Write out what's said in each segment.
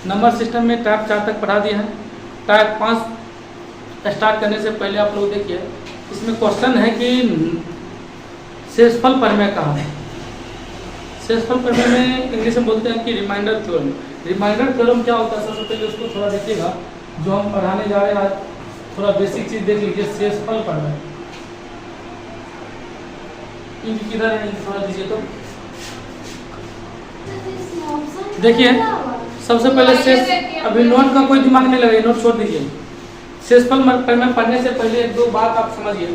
Number system में type 4 तक पढ़ा दिया है। टाइप 5 स्टार्ट करने से पहले आप लोग देखिए, इसमें क्वेश्चन है कि शेषफल प्रमेय कहाँ है। शेषफल प्रमेय में इंग्लिश में बोलते हैं कि रिमाइंडर थ्योरम। रिमाइंडर थ्योरम क्या होता है, सबसे पहले उसको थोड़ा देखिएगा। जो हम पढ़ाने जा रहे हैं आज, थोड़ा बेसिक चीज़ देख लीजिए। शेषफल प्रमेय किधर है, थोड़ा दीजिए तो देखिए। सबसे पहले शेष, अभी नोट का कोई दिमाग नहीं लगे, नोट छोड़ दीजिए। शेषफल प्रमेय पढ़ने से पहले एक दो बात आप समझिए।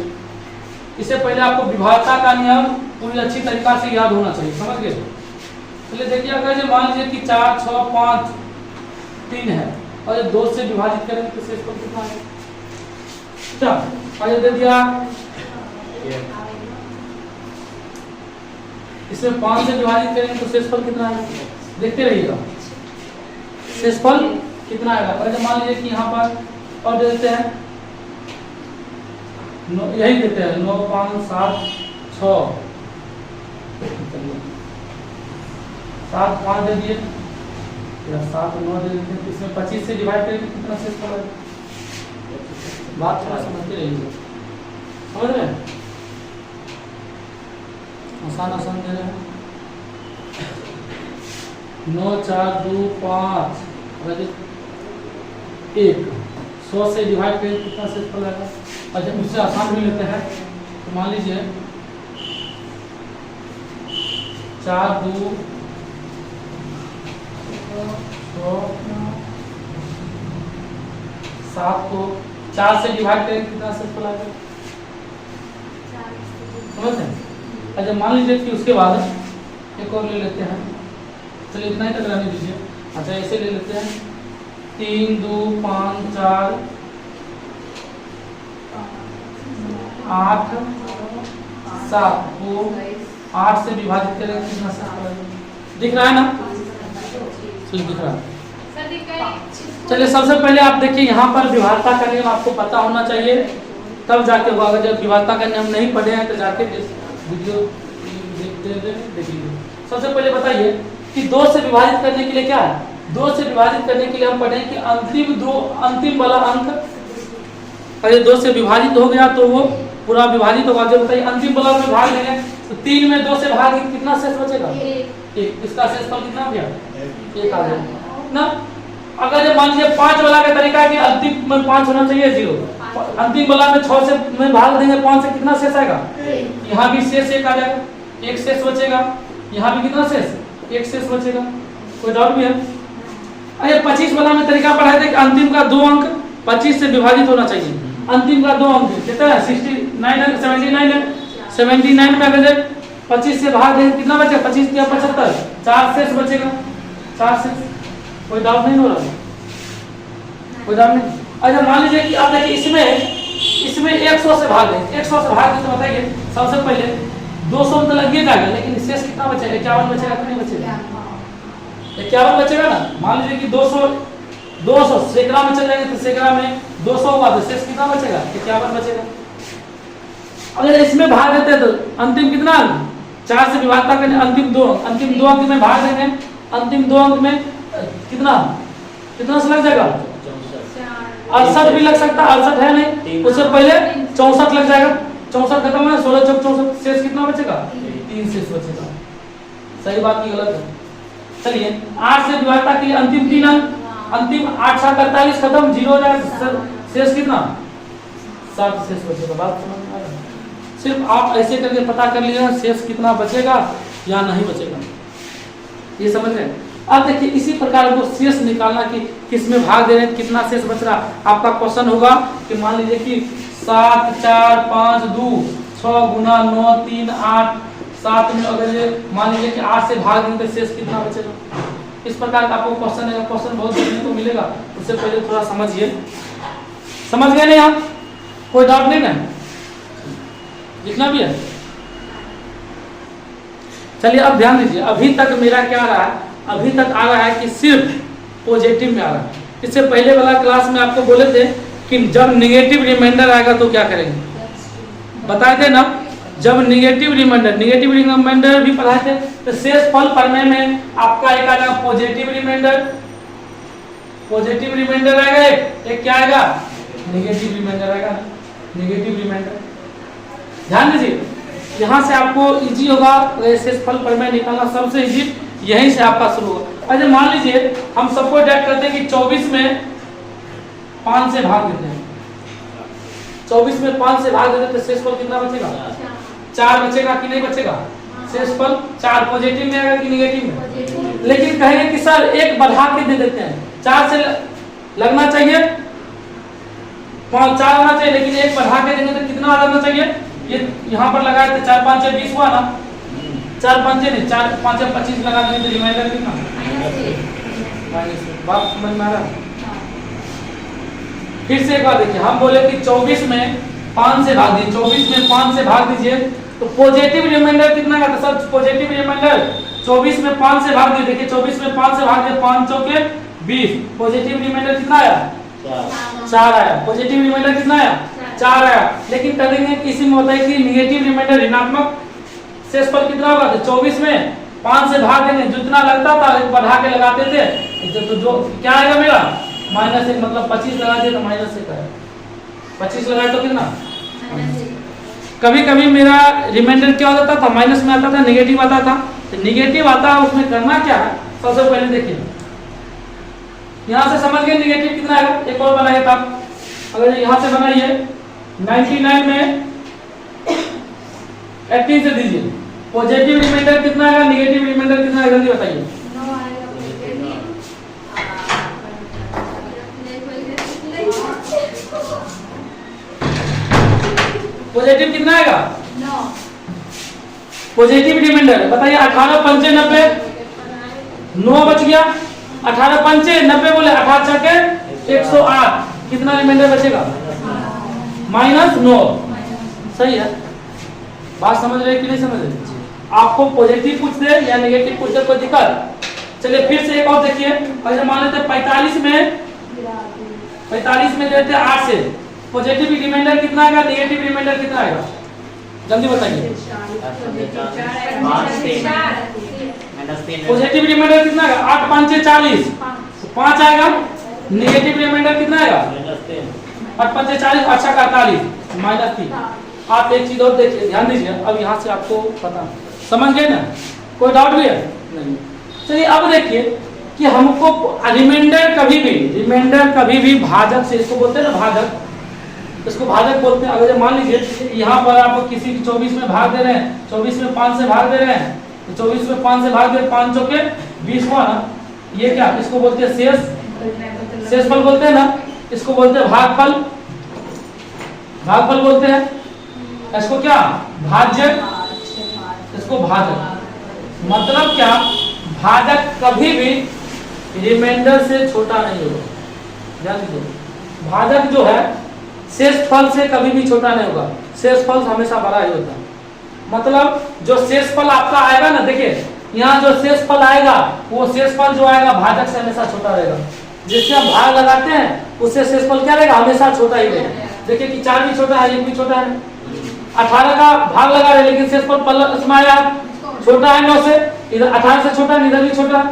इससे पहले आपको विभाज्यता का नियम पूरी अच्छी तरीका से याद होना चाहिए, समझ गए। पहले देखिए, अगर मान लीजिए कि 4, 6, 5, 3 है और ये 2 से विभाजित करेंगे तो शेषफल कितना है? क्या दे दिया, इसमें 5 से विभाजित करेंगे तो शेषफल कितना है? देखते रहिएगा शेषफल कितना आएगा। और मान लीजिए कि यहाँ पर और दे देते हैं, यही देते हैं 9, 5, 7, 6, 7, 5 दे दिए या 7, 9 दे देते हैं। इसमें 25 से डिवाइड करेंगे कितना शेषफल है? बात थोड़ा समझते रहिए, समझ रहे हैं? आसान आसान दे रहे हैं। 9, 4, 2, 5 1, 100 से डिवाइड करें कितना शेषफल आएगा? और जब उससे आसान भी लेते हैं तो मान लीजिए 4, 2, 7 को 4 से डिवाइड करें कितना शेषफल आएगा? समझते हैं? अच्छा, मान लीजिए कि उसके बाद एक और ले लेते हैं। चलिए इतना ही तक रहने दीजिए। अच्छा, ऐसे ले लेते हैं 3, 2, 5, 4, 8, 7 को 8 से विभाजित करेंगे कितना शेषफल आएगा? दिख रहा है ना? चलिए दिख रहा है। चलिए सबसे पहले आप देखिए, यहाँ पर विभाज्यता का नियम आपको पता होना चाहिए, तब जाके होगा। अगर जब विभाज्यता का नियम नहीं पढ़े हैं तो जाके वीडियो देखिए। सबसे पहले बताइए कि 2 से विभाजित करने के लिए क्या है? 2 से विभाजित करने के लिए हम पढ़ें कि अंतिम वाला अंक, अगर 2 से विभाजित हो गया तो वो पूरा विभाजित होगा। जब बताइए अंतिम वाला में भाग लेंगे तो 3 में 2 से भाग कितना शेष बचेगा? 1। इसका शेषफल कितना हो गया? 1 आ गया ना। अगर जब मान लीजिए 5 वाला का तरीका है कि अंतिम में 5 होना चाहिए, 0, अंतिम वाला में 6 से में भाग देंगे 5 से कितना शेष आएगा? यहाँ भी शेष 1 आ जाएगा, 1 शेष बचेगा। यहाँ भी कितना शेष? 1 शेष बचेगा। कोई डाउट भी है? अरे 25 वाला में तरीका पढ़ाए थे कि अंतिम का 2 अंक 25 से विभाजित होना चाहिए। अंतिम का 2 अंक कितना है? 69 है, 79 है। 79 में अगर 25 से भाग देंगे कितना बचेगा? 25 या 75, 4 शेष बचेगा। 4 शेष। कोई डाउट नहीं हो रहा? कोई डाउट नहीं? अच्छा, मान लीजिए कि आप देखिए इसमें 100 से भाग दें, 100 से भाग दें तो बताइए सबसे पहले 200 तो लग जाएगा, लेकिन शेष कितना बचेगा? 51 बचेगा कि नहीं बचेगा? 51 बचेगा ना। मान लीजिए कि 200 सैकड़ा में चल जाएंगे तो सैकड़ा में 200 होगा तो शेष कितना बचेगा? 51 बचेगा। अगर इसमें भाग देते हैं तो अंतिम कितना? 4 से विभाज्यता करने अंतिम 2 अंक में भाग देंगे। अंतिम 2 अंक में कितना से लग जाएगा? 68 भी लग सकता है, 68 है नहीं, उससे पहले 64 लग जाएगा। 64 खत्म है, 16 चौक 64, शेष कितना बचेगा? 3 शेष बचेगा। सही बात की गलत है? चलिए 8 से विभाज्यता के लिए अंतिम 3 अंक, अंतिम 8 7 48 खत्म, 0 हो जाएगा। शेष कितना? 7 शेष बचेगा। बात समझ में आ रहा है? सिर्फ आप ऐसे करके पता कर लीजिए शेष कितना बचेगा या नहीं बचेगा, ये समझ रहे हैं? अब देखिए इसी प्रकार वो शेष निकालना कि किसमें भाग दे रहे हैं, कितना शेष बच रहा। आपका क्वेश्चन होगा कि मान लीजिए कि 7, 4, 5, 2, 6 गुना 9, 3, 8, 7 में अगर ये मान लीजिए कि 8 से भाग देंगे तो शेष कितना बचेगा। इस प्रकार का आपको क्वेश्चन है। क्वेश्चन बहुत देखने को मिलेगा, उससे पहले थोड़ा समझिए। समझ गए नहीं आप? कोई डाउट नहीं ना? जितना भी है। चलिए अब ध्यान दीजिए, अभी तक मेरा क्या रहा है? अभी तक आ रहा है कि सिर्फ पॉजिटिव में आ रहा है। इससे पहले वाला क्लास में आपको बोले थे कि जब नेगेटिव रिमाइंडर आएगा तो क्या करेंगे, बताए थे ना। जब नेगेटिव रिमाइंडर भी पढ़ाए थे। तो शेषफल प्रमेय में आपका एक आएगा पॉजिटिव रिमाइंडर पॉजिटिव रिमाइंडर आएगा, एक क्या आएगा, नेगेटिव रिमाइंडर आएगा, नेगेटिव रिमाइंडर। ध्यान दीजिए, यहाँ से आपको इजी होगा शेषफल प्रमेय निकालना, सबसे इजी यहीं से आपका शुरू होगा। अच्छा मान लीजिए हम सबको डेट करते हैं कि 24 में 5 से भाग देते हैं, 24 में 5 से भाग देते तो शेषफल कितना बचेगा, 4 बचेगा कि नहीं बचेगा, शेषफल 4 पॉजिटिव में आएगा कि नेगेटिव में। लेकिन कहेंगे कि सर एक बढ़ा के दे देते हैं, 4 से लगना चाहिए 4 आना चाहिए, लेकिन एक बढ़ा के देंगे तो कितना आ जाना चाहिए, ये यहाँ पर लगाए थे 4 5 20 हुआ ना, 4 5 नहीं 4 5 25 लगा देंगे तो रिमाइंडर कितना, बात समझ में आ रहा। फिर से एक बार देखिए, हम बोले कि 24 में 5 से भाग दीजिए, 24 में 5 से भाग दीजिए तो पॉजिटिव रिमाइंडर कितना का था सर, पॉजिटिव रिमाइंडर 24 में 5 से भाग दीजिए, देखिए 24 में 5 से भाग दिए 5 चौके 20, पॉजिटिव रिमाइंडर कितना आया, 4 आया, पॉजिटिव रिमाइंडर कितना आया, 4 आया। लेकिन करेंगे इसी में होता है कि नेगेटिव रिमाइंडर ऋणात्मक शेषफल कितना होगा, तो 24 में 5 से भाग देंगे, जितना लगता था बढ़ा के लगाते थे तो जो क्या आएगा मेरा -1, मतलब 25 लगा दिए तो -1 आएगा, 25 लगाए तो कितना, कभी कभी मेरा रिमाइंडर क्या होता था, माइनस में आता था, नेगेटिव आता था। तो नेगेटिव आता है उसमें करना क्या है, सबसे पहले देखिए यहाँ से समझ गए नेगेटिव कितना आएगा, एक और बनाइए था, अगर यहाँ से बनाइए 99 में 18 से दीजिए, पॉजिटिव रिमाइंडर कितना आएगा, नेगेटिव रिमाइंडर कितना आएगा, जल्दी बताइए। पॉजिटिव कितना आएगा, 9 पॉजिटिव रिमाइंडर बताइए, 18 पंचे 90, 9 बच गया, 18 पंचे 90 बोले, 18 छके 108, कितना रिमाइंडर बचेगा, -9। सही है, बात समझ रहे कि नहीं समझ रहे, आपको पॉजिटिव पूछ दे या नेगेटिव पूछ दे कोई दिक्कत। चलिए फिर से एक और देखिए, अगर मान लेते 45 में देते 8 से, पॉजिटिव रिमाइंडर कितना आएगा, नेगेटिव रिमाइंडर कितना आएगा, जल्दी बताइए। पॉजिटिव रिमाइंडर कितना आएगा, 8 5 40, 5 आएगा, नेगेटिव रिमाइंडर कितना आएगा, 8 5 40, अच्छा 48 -3। आप एक चीज और देखिए, ध्यान दीजिए, अब यहाँ से आपको पता समझ गए ना, कोई डाउट भी है नहीं। चलिए अब देखिए कि हमको रिमाइंडर कभी भी भाजक से, इसको बोलते हैं ना भाजक, इसको भाजक बोलते हैं। अगर मान लीजिए यहाँ पर आप किसी 24 में भाग दे रहे हैं, 24 में 5 से भाग दे रहे हैं, तो 24 में 5 से भाग दे, 5 चौके 20 हुआ ना, ये क्या, इसको बोलते हैं शेषफल बोलते हैं ना, इसको बोलते हैं भागफल बोलते हैं, इसको क्या भाजक, इसको भाजक। मतलब क्या, भाजक कभी भी रिमाइंडर से छोटा नहीं होगा, ध्यान दीजिए, भाजक जो है शेषफल से कभी भी छोटा नहीं होगा, शेषफल हमेशा बड़ा ही होता है। मतलब जो शेषफल आपका आएगा ना, देखिए यहाँ जो शेषफल आएगा, वो शेषफल जो आएगा भाजक से हमेशा छोटा रहेगा। जिससे हम भाग लगाते हैं उससे शेषफल क्या रहेगा, हमेशा छोटा ही रहेगा। देखिए कि 4 भी छोटा है, 1 भी छोटा है, 18 का भाग लगा रहे लेकिन शेषफल प्लस में आया, छोटा है 9 से, इधर 18 से छोटा, इधर भी छोटा है।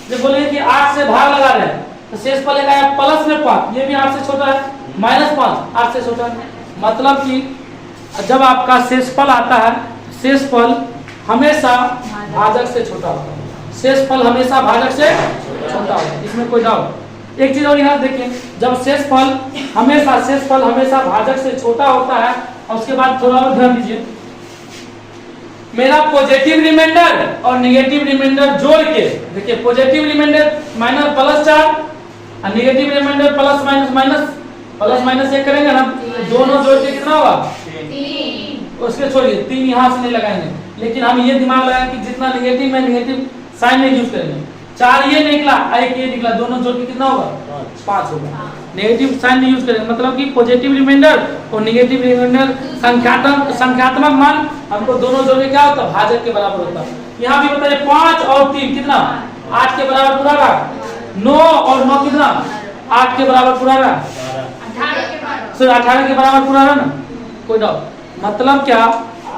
जब बोले कि 8 से भाग लगा रहे हैं तो शेषफल आया प्लस में 5, ये भी 8 से छोटा है, -5 8 से छोटा है। मतलब कि जब आपका शेषफल आता है, शेषफल हमेशा भाजक से छोटा होता है, शेषफल हमेशा भाजक से छोटा होता है, इसमें कोई डाउट। एक चीज और यहाँ देखिए, जब शेषफल हमेशा भाजक से छोटा होता है, और उसके बाद थोड़ा और ध्यान दीजिए, मेरा पॉजिटिव रिमाइंडर और नेगेटिव रिमाइंडर जोड़ के देखिए, पॉजिटिव रिमाइंडर +4 और नेगेटिव रिमाइंडर +- एक करेंगे ना, दोनों जोड़ के कितना होगा, 3। उसके छोड़िए, 3 यहाँ से नहीं लगाएंगे, लेकिन हम ये दिमाग लगाएंगे कि जितना नेगेटिव में नेगेटिव साइन नहीं यूज करेंगे। 4 ये निकला, 1 ये निकला, दोनों जोड़ के कितना होगा, 5 होगा। नेगेटिव साइन नहीं यूज करेंगे, मतलब कि पॉजिटिव रिमाइंडर और नेगेटिव रिमाइंडर संख्यात्मक मान हमको दोनों जोड़ के क्या होता है, भाजक के बराबर होता है। यहाँ भी बताइए 5 और 3 कितना, 8 के बराबर पूरा रहा, 9 और 9 कितना, 8 के बराबर पूरा रहा, 18 के बराबर पूरा रहा ना, कोई डाउट। मतलब क्या,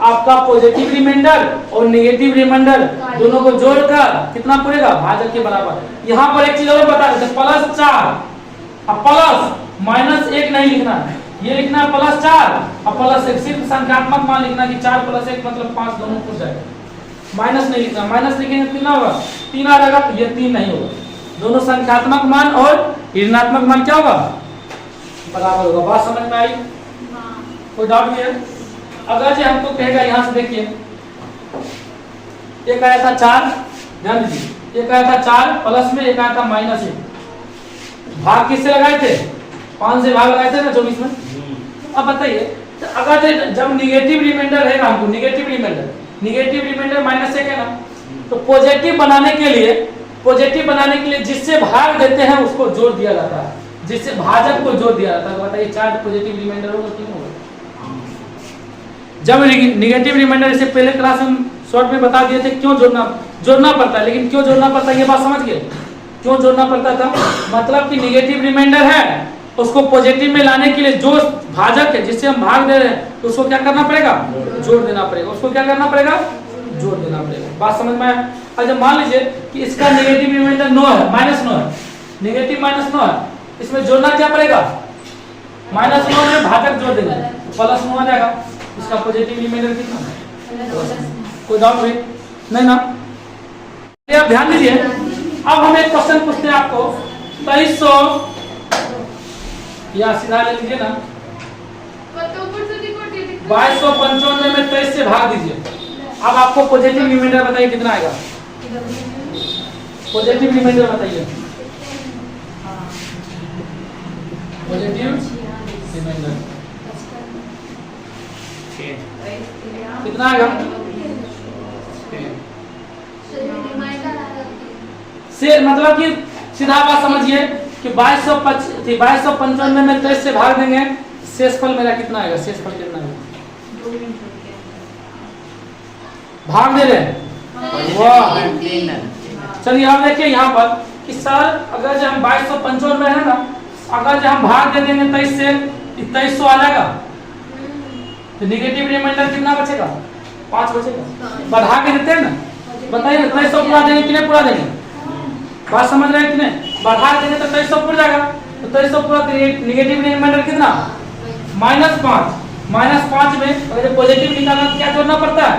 आपका पॉजिटिव रिमाइंडर और नेगेटिव रिमाइंडर दोनों को जोड़कर कितना पूरेगा, भाजक के बराबर। यहाँ पर एक चीज और बता देते, +4 अब प्लस माइनस 1 नहीं लिखना है, ये लिखना है +4 और +1, सिर्फ संख्यात्मक मान लिखना कि 4 + 1 मतलब 5 दोनों पूछ जाएगा। माइनस नहीं लिखना, माइनस लिखेंगे कितना होगा 3 आ जाएगा, तो ये 3 नहीं होगा। दोनों संख्यात्मक मान और ऋणात्मक मान क्या होगा बराबर होगा। बात समझ में आई? कोई डाउट नहीं है? अगर जो हमको कहेगा यहाँ से देखिए एक आया था 4, ध्यान दीजिए, एक आया था 4 प्लस में, एक आया था -1। भाग किससे लगाए थे 5 से भाग लगाए थे ना 24 में। अब बताइए तो अगर जब निगेटिव रिमाइंडर है ना, हमको निगेटिव रिमाइंडर -1 है ना, तो पॉजिटिव बनाने के लिए जिससे भाग देते हैं उसको जोड़ दिया जाता है, जिससे भाजक को जोड़ दिया जाता है। तो बताइए 4 पॉजिटिव रिमाइंडर होगा 3 होगा। जब निगेटिव रिमाइंडर इससे पहले क्लास में शॉर्ट में बता दिए थे क्यों जोड़ना पड़ता है, लेकिन क्यों जोड़ना पड़ता है ये बात समझ गए क्यों जोड़ना पड़ता था। मतलब कि निगेटिव रिमाइंडर है उसको पॉजिटिव में लाने के लिए जो भाजक है जिससे हम भाग दे रहे हैं तो उसको क्या करना पड़ेगा जोड़ देना पड़ेगा, उसको क्या करना पड़ेगा जोड़ देना पड़ेगा। बात समझ में आया? अच्छा मान लीजिए कि इसका निगेटिव रिमाइंडर 9 है, -9 है, निगेटिव -9 है, इसमें जोड़ना क्या पड़ेगा -9 में भाजक जोड़ देंगे +9 आ जाएगा। इसका पॉजिटिव रिमाइंडर कितना है? कोई डाउट नहीं ना? आप ध्यान दीजिए। अब हम एक क्वेश्चन पूछते हैं आपको 2300 या सीधा ले लीजिए ना 2295 में 23 से भाग दीजिए। अब आपको पॉजिटिव रिमाइंडर बताइए कितना आएगा, पॉजिटिव रिमाइंडर बताइए, पॉजिटिव रिमाइंडर कितना आएगा? से मतलब कि सीधा बात समझिए कि 2295 में 23 से भाग देंगे, शेषफल मेरा कितना आएगा? शेषफल कितना आएगा? भाग दे रहे हैं वाह। चलिए अब देखिए यहाँ पर कि सर अगर जो हम 2295 में है ना, अगर जो हम भाग दे देंगे 23 से 2300 आ जाएगा, तो निगेटिव रिमाइंडर कितना बचेगा 5 बचेगा। बढ़ा के देते हैं ना, बताइए 2300 पूरा देंगे कि नहीं पूरा देंगे? बात समझ रहे हैं कि नहीं? बढ़ा देंगे तो 2300 पूरा जाएगा, तो 2300 पूरा निगेटिव रिमाइंडर कितना -5 में अगर पॉजिटिव निकालना तो क्या जोड़ना पड़ता है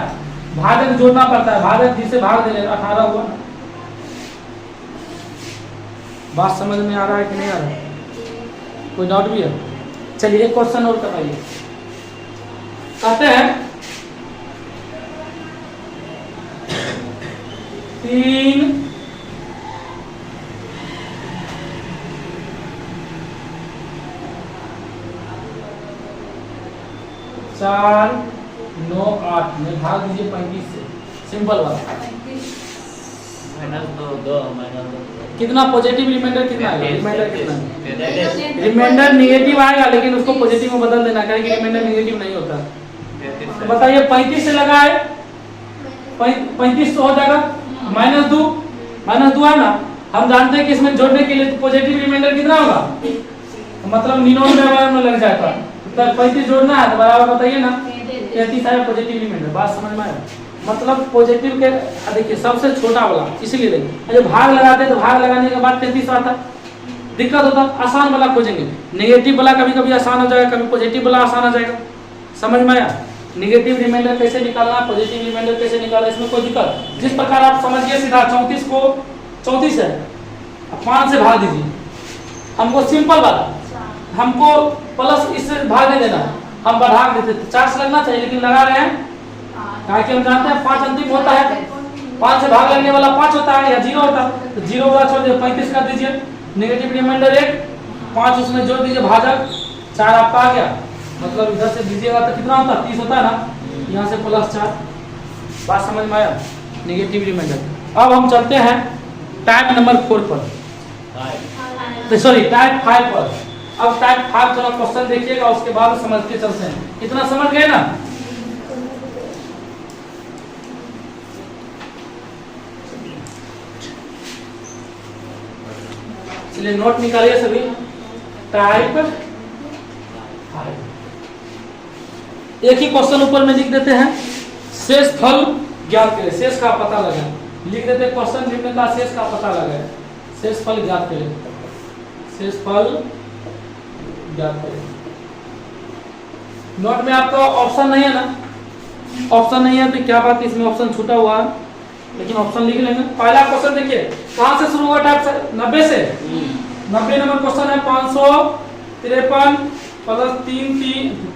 भाजक जोड़ना पड़ता है, भाजक जिसे भाग दे रहे 18 हुआ। बात समझ में आ रहा है कि नहीं आ रहा है? कोई डाउट भी है? चलिए एक क्वेश्चन और कराइए। कहते हैं 3 4 9 8 में भाग दीजिए 35 से, सिंपल बात। कितना पॉजिटिव रिमाइंडर कितना आएगा? रिमाइंडर कितना? रिमाइंडर निगेटिव आएगा लेकिन उसको पॉजिटिव में बदल देना, कहें कि रिमाइंडर निगेटिव नहीं होता। तो बताइए 35 से लगा है 35 तो हो जाएगा -2 है ना। हम जानते हैं कि इसमें जोड़ने के लिए पॉजिटिव रिमाइंडर कितना होगा, मतलब 99 में लग जाएगा। तो 35 जोड़ना है तो बराबर बताइए ना 33 आया पॉजिटिव रिमाइंडर। बात समझ में आया? मतलब पॉजिटिव के देखिए सबसे छोटा वाला, इसीलिए देखिए जब भाग लगाते हैं तो भाग लगाने के बाद 33 आता, दिक्कत होता, आसान वाला खोजेंगे। नेगेटिव वाला कभी कभी आसान हो जाएगा, कभी पॉजिटिव वाला आसान हो जाएगा। समझ में आया? नेगेटिव रिमाइंडर कैसे निकालना, पॉजिटिव रिमाइंडर कैसे निकालना, इसमें कोई दिक्कत जिस प्रकार आप समझिए सीधा 34 को 34 है 5 से भाग दीजिए। हमको सिंपल वाला, हमको प्लस इससे भाग नहीं देना, हम बढ़ा देते 4 से लगना चाहिए लेकिन लगा रहे हैं ताकि हम जानते हैं 5 अंतिम होता है, 5 से भाग लगने वाला 5 होता है या 0 होता है, तो 0 वाला छोड़ दीजिए 35 कर दीजिए। नेगेटिव रिमाइंडर 1 5 उसमें जोड़ दीजिए, भाजक 4 आपका आ गया, मतलब इधर से दीजिएगा तो कितना होता है 30 होता है ना, यहाँ से +4। बात समझ में आया? Negative reminder. अब हम चलते हैं टाइप नंबर 4 पर, सॉरी टाइप 5 पर। अब टाइप 5 थोड़ा क्वेश्चन देखिएगा, उसके बाद समझते चलते हैं। इतना समझ गए ना? चलिए नोट निकालिए सभी। टाइप 5 एक ही क्वेश्चन ऊपर में लिख देते हैं, शेष फल ज्ञात करें, शेष का पता लगाएं। लिख देते हैं क्वेश्चन निम्न का शेष का पता लगाएं, शेष फल ज्ञात करें। शेषफल ज्ञात करें। नोट में आपका ऑप्शन नहीं है ना, ऑप्शन नहीं है तो क्या बात है, इसमें ऑप्शन छूटा हुआ है, लेकिन ऑप्शन लिख लेंगे। पहला क्वेश्चन देखिए कहां से शुरू हुआ, टाइप 90 से। 90 नंबर क्वेश्चन है 553 प्लस 3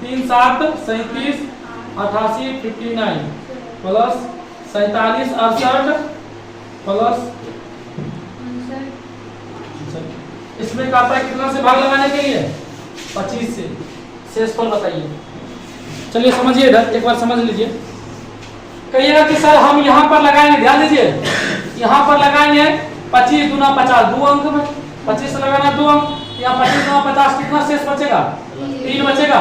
3 7 37 88 59 प्लस 47 68 प्लस इसमें कहा था कितना से भाग लगाने के लिए, 25 से। शेषफल बताइए। चलिए समझिए, इधर एक बार समझ लीजिए। कहिएगा कि सर हम यहाँ पर लगाएंगे, ध्यान दीजिए, यहाँ पर लगाएंगे 25 दूना 50, 2 अंक में 25 से लगाना 2 अंक, यहाँ 25 दूना 50 कितना शेष बचेगा, 3 बचेगा,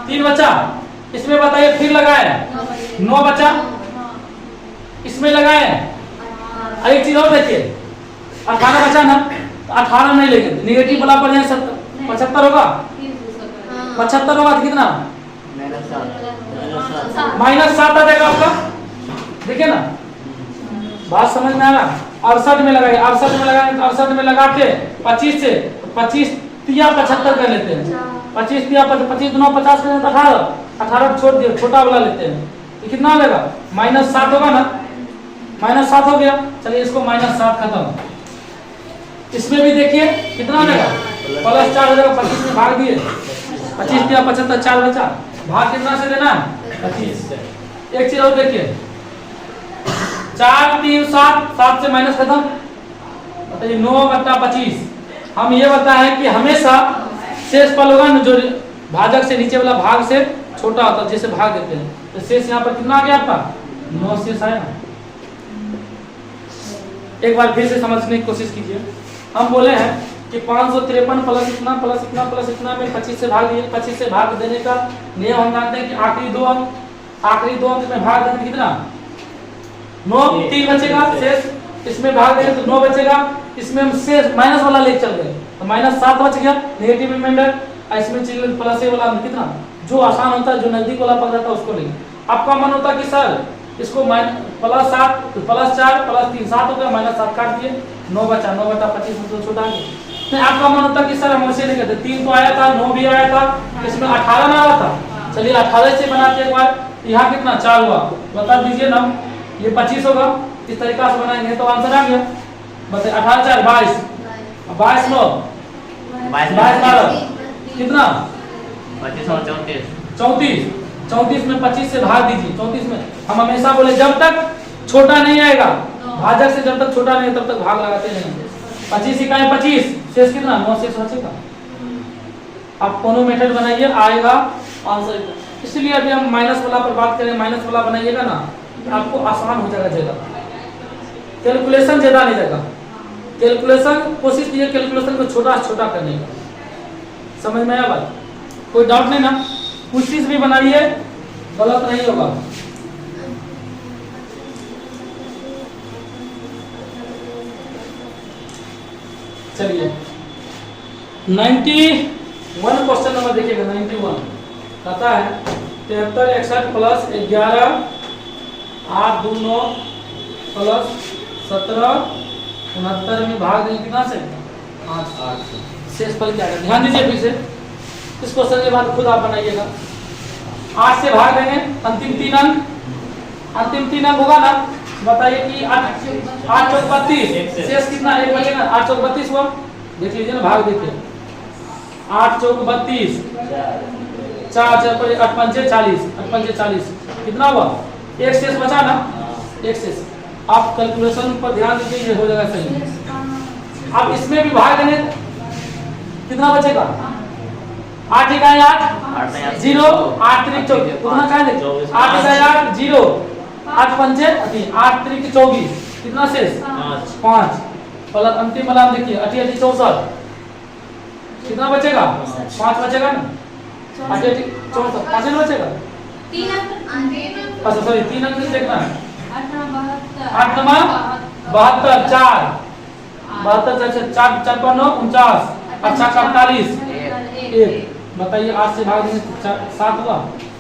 3 बचा। इसमें बताइए फिर लगाए 9 बचा, इसमें लगाए। एक चीज और देखिए 18 बचा ना, 18 नहीं लेंगे, निगेटिव वाला पर 75 होगा, 75 होगा तो कितना, -7 आ जाएगा आपका। देखिए ना बात समझ में आ रहा। 68 में लगाएंगे, 68 में लगाएंगे, 68 में लगा के 25 से 25 तिया 75 कर लेते हैं, 25 तिया 25 दूना 50 कर लेते हैं, 18 छोड़ दिए, छोटा वाला लेते हैं तो कितना आ जाएगा, -7 होगा ना, -7 हो गया। चलिए इसको -7 खत्म। इसमें भी देखिए कितना आ जाएगा, +4 हो जाएगा, 25 में भाग दिए, 25 दिया 75, 4 बचा, भाग कितना से देना है, 25। एक चीज और देखिए 4 3 7, 7 से माइनस खत्म, बताइए 9/25। हम ये बताए कि हमेशा शेषफल होगा ना जो भाजक से नीचे वाला भाग से छोटा होता है, जैसे भाग देते हैं, तो शेष यहाँ पर कितना आ गया आपका, 9 शेष आया। एक बार फिर से समझने की कोशिश कीजिए। हम बोले हैं कि 553 प्लस इतना प्लस इतना प्लस इतना में 25 से भाग दिए, 25 से भाग देने का नियम हम जानते हैं कि आखिरी 2 अंक, आखिरी 2 अंक में भाग देने कितना, 9, 3 बचेगा शेष, इसमें भाग देंगे तो 9 बचेगा, इसमें हम शेष माइनस वाला ले चल गए तो -7 बच गया, नेगेटिव रिमाइंडर। इसमें चल प्लस ए वाला कितना, जो आसान होता है, जो नजदीक वाला पद रहता है उसको लेंगे। आपका मन होता है कि सर इसको +7 +4 +3 7 हो गया, -7 काट दिए, 9 बचा, 9/25 में तो छोटा है। नहीं आपका मन होता कि सर हम ऐसे नहीं करते, 3 तो आया था, 9 भी आया था, इसमें 18 ना आया था, चलिए 18 से बनाते एक बार, यहाँ कितना 4 हुआ, बता दीजिए ना, ये 25 होगा, इस तरीका से बनाएंगे तो आंसर आ गया। बताइए 18 4 22, 22 9 22 12 कितना, 25 और 34, 34 में 25 से भाग दीजिए। 34 में हम हमेशा बोले जब तक छोटा नहीं आएगा भाजक से, जब तक छोटा नहीं तब तक भाग लगाते नहीं। 25 इकाई 25, शेष कितना, 9 शेष बचेगा। आप कोनो मेथड बनाइए आएगा आंसर। इसलिए अभी हम माइनस वाला पर बात करें, माइनस वाला बनाइएगा ना आपको आसान हो जाएगा, ज्यादा कैलकुलेशन ज्यादा नहीं जाएगा। कैलकुलेशन कोशिश कीजिए कैलकुलेशन को छोटा से छोटा करने का। समझ में आया बात, कोई डाउट नहीं ना, कोशिश भी बनाइए, गलत नहीं होगा। चलिए 91 क्वेश्चन नंबर देखिएगा। 91 कहता है 73 61 प्लस 11 8 2 9 प्लस 17 69 में भाग देंगे कितना से, 8। शेषफल क्या है, ध्यान दीजिए फिर से इस क्वेश्चन के बाद खुद आप बनाइएगा। 8 से भाग देंगे, अंतिम 3 अंक, अंतिम 3 अंक होगा ना, बताइए कि 8 चौक 32, शेष कितना, 1 बचेगा, 8 चौक 32 हुआ, देख लीजिए ना भाग देखिए, 8 चौक 32, 4 4 8 5 40, 8 5 40 कितना हुआ, 1 शेष बचा ना, 1 शेष। आप कैलकुलेशन पर ध्यान दीजिए, ये हो जाएगा सही। आप इसमें भी भाग देंगे कितना बचेगा, 8 इकाई 8 0 8 3 24 कितना कहेंगे, 8 इकाई 8 0 8 5 8 3 24 कितना शेष, 5 प्लस अंतिम वाला देखिए 8 8 64 कितना बचेगा, 5 बचेगा ना, 8 8 64 5 नहीं बचेगा, 3 अंक, अच्छा सॉरी 3 अंक से देखना है, 8 9 72 4 72 4 4 पर 9 49 अच्छा 48 1। बताइए 8 से भाग देंगे 7 हुआ,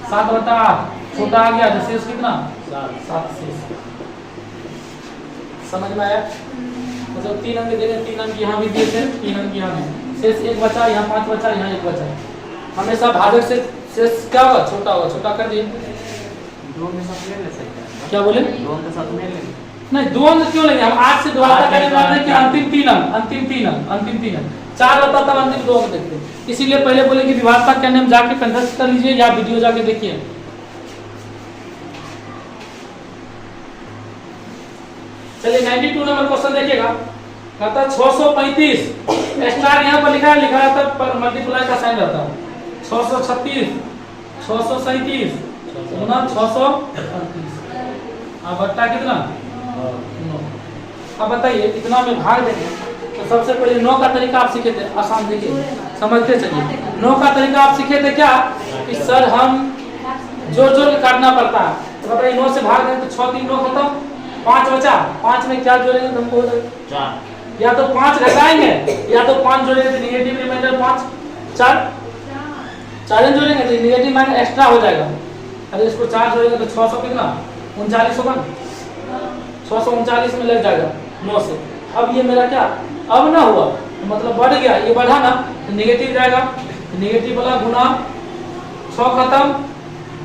7/8 छोटा आ गया, शेष कितना, 7 शेष। समझ में आया। मतलब 3 अंक दे रहे, 3 अंक यहाँ भी दिए थे, 3 अंक यहाँ भी, शेष 1 बचा, यहाँ 5 बचा, यहाँ 1 बचा। हमेशा भाजक से शेष क्या होगा, छोटा होगा, छोटा कर दिए। 2 के साथ ले ले सकते हैं। क्या बोले? 2 के साथ ले लेंगे। नहीं 2 अंक क्यों लेंगे हम, 8 से दोबारा करने वाले कि अंतिम 3 अंक, अंतिम 3 अंक, अंतिम 3 अंक 4 होता तब अंतिम 2 अंक देखते। इसीलिए पहले बोले कि विभाजता के नियम जाके कंठस्थ कर लीजिए या वीडियो जाके देखिए। चलिए 92 नंबर क्वेश्चन देखिएगा, कहता है 635 स्टार यहाँ पर लिखा है तब पर मल्टीप्लाई का साइन रहता है। 636 637 गुना 638, अब बट्टा कितना 9। अब बताइए इतना में भाग देंगे तो सबसे पहले 9 का तरीका आप सीखे थे, आसान देखिए समझते चलिए। 9 का तरीका आप सीखे थे क्या कि सर हम जोड़ जोड़ के काटना पड़ता है। तो बताइए 9 से भाग दें तो 6 3 9 खत्म, 5 बचा, 5 में क्या जोड़ेंगे तो हमको 4, या तो 5 घटाएंगे या तो 5 जोड़ेंगे तो निगेटिव रिमाइंडर 5 4 जोड़ेंगे तो निगेटिव माइनस एक्स्ट्रा हो जाएगा। अरे इसको 4 जोड़ेंगे तो 600 कितना 39 होगा, 639 में लग जाएगा 9 से। अब ये मेरा क्या अब ना हुआ तो मतलब बढ़ गया, ये बढ़ा ना तो निगेटिव जाएगा, निगेटिव वाला गुना 6 खत्म,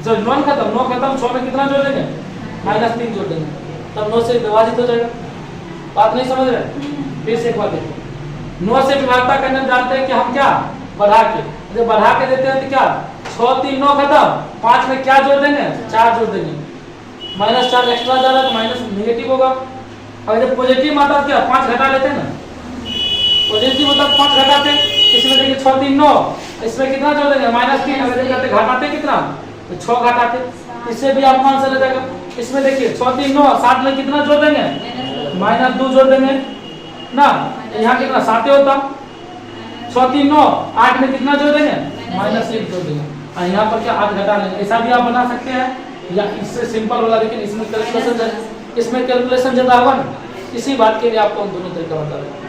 जो 9 खत्म 9 खत्म, 6 में कितना जोड़ देंगे -3 जोड़ देंगे, तब 9 से विभाजित हो जाएगा। बात नहीं समझ रहे? फिर से एक बार देखिए, 9 से विभाजता करने में जानते हैं कि हम क्या बढ़ा के, जब बढ़ा के देते हैं तो क्या 6 3 9 खत्म, 5 में क्या जोड़ देंगे 4 जोड़ देंगे, -4 एक्स्ट्रा जा रहा है तो माइनस निगेटिव होगा। अगर जब पॉजिटिव आता है क्या 5 घटा लेते हैं ना, पॉजिटिव होता है 5 घटाते, इसमें देखिए 6 3 9, इसमें कितना जोड़ देंगे -3, अगर देखते घटाते कितना तो 6 घटाते, इससे भी आपका आंसर आ जाएगा। इसमें देखिए 6 3 9 7 में कितना जोड़ देंगे -2 जोड़ देंगे ना, यहाँ कितना 7 होता, 6 3 9 8 में कितना जोड़ देंगे -1 जोड़ देंगे, और यहाँ पर क्या 8 घटा लेंगे। ऐसा भी आप बना सकते हैं या इससे सिंपल वाला, लेकिन इसमें कैलकुलेशन, इसमें कैलकुलेशन ज्यादा होगा ना, इसी बात के लिए आपको दोनों तरीका बता रहे हैं।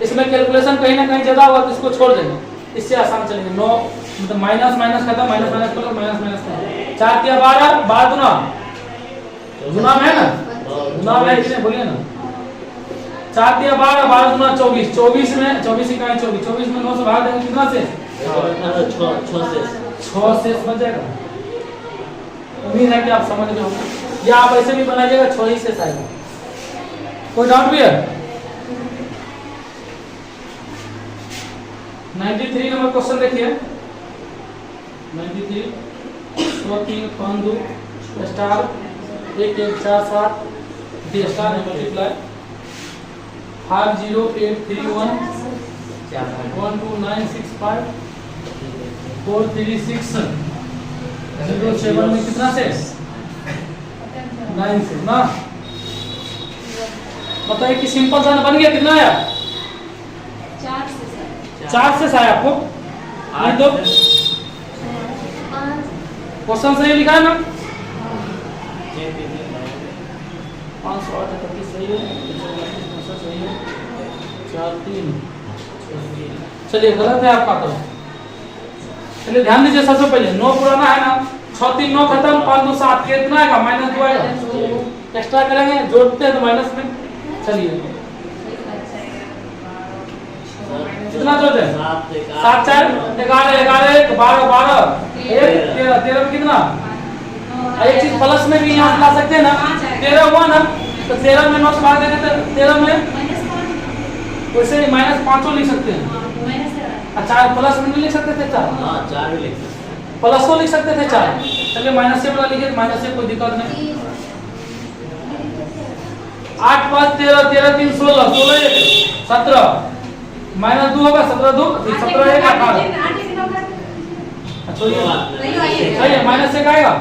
इसमें कैलकुलेशन कहीं ना कहीं ज्यादा होगा तो इसको छोड़ देंगे, इससे आसान चलेंगे। 9 मतलब माइनस माइनस खत्म, minus minus plus, minus minus खत्म, 4 3 12 12 गुना गुना में है ना, गुना में कितने बोलिए ना, 4 3 12 12 गुना 24, 24 में 24 इकाई 24, 24 में 9 से भाग देंगे कितना से 6 से बच जाएगा। उम्मीद है कि आप समझ गए होंगे, या आप ऐसे भी बनाइएगा 6 ही से आएगा। कोई डाउट भी है? 93 नंबर क्वेश्चन देखिए, 93 100 3 5 2 स्टार 1 1 4 7 3 स्टार मल्टीप्लाई 5 0 8 3 1 1 2 9 6 5 4 3 6 0 7 में कितना से 9 से ना, बताइए कि सिंपल सा बन गया, कितना आया 4 से आया आपको, नहीं तो क्वेश्चन सही लिखा है ना, 508 सही है, सही है, 4 3 चलिए गलत है आपका तो। चलिए ध्यान दीजिए, सबसे पहले 9 पुराना है ना, 6 3 9 खत्म, 5 2 7 कितना आएगा -2 आएगा, एक्स्ट्रा करेंगे जोड़ते हैं तो माइनस में। चलिए कितना जोड़ते हैं 7 4 11 11 1 12 12 1 13 13 में कितना, एक चीज प्लस में भी यहाँ ला सकते हैं ना, 13 हुआ ना तो 13 में 9 से भाग देंगे तो 13 में वैसे ही -5 लिख सकते हैं, अच्छा प्लस में नहीं लिख सकते थे 4, हां 4 भी लिख सकते हैं, प्लस को लिख सकते थे 4, चलिए माइनस से वाला लिखिए, माइनस से कोई दिक्कत नहीं। 8 5 13 13 3 16 16 1 17 -2 होगा, 17 2 17 1 18, अच्छा ये सही है, माइनस से आएगा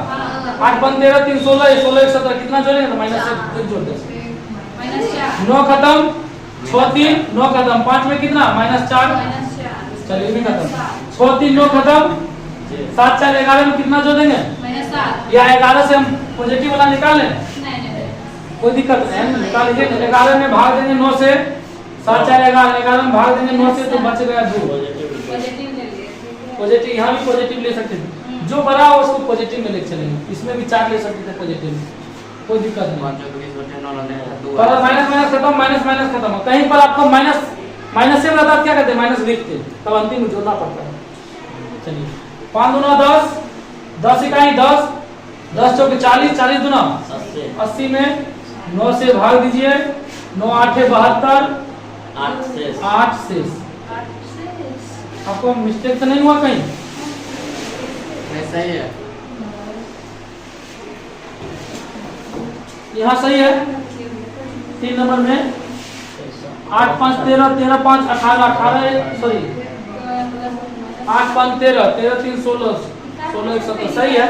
8 5 13 3 16 16 1 17 कितना जोड़ेंगे तो माइनस से जोड़ देंगे, 9 खत्म 6 3 9 खत्म, 5 में कितना -4, चलिए भी खत्म, 6 3 9 खत्म, 7 4 11 में कितना जोड़ देंगे -7, या 11 से हम पॉजिटिव वाला निकाल लें, कोई दिक्कत नहीं है, निकाल लीजिए। 11 में भाग देंगे 9 से, 7 4 11 11 में भाग देंगे 9 से तो बच गया 2, पॉजिटिव यहाँ भी पॉजिटिव ले सकते थे, जो बड़ा हो उसको पॉजिटिव में ले चलेंगे, इसमें भी 4 ले सकते थे पॉजिटिव, कोई दिक्कत नहीं। 5 24 9 2 पर माइनस माइनस खत्म, माइनस माइनस खत्म। कहीं पर आपको माइनस माइनस से रहता क्या करते, माइनस लिखते, तब अंतिम में जोड़ना पड़ता है। चलिए 5 दूना 10, 10 इकाई 10, 10 चौके 40, 40 दूना 80 में 9 से भाग दीजिए, 9 8 72, 8 शेष। आपको मिस्टेक तो नहीं हुआ कहीं? ऐसा ही है। यहाँ सही है। 3 नंबर में 8 5 13, 13 5 18, 18 सॉरी 8 5 13, 13 3 16, 16 1 17 सही है।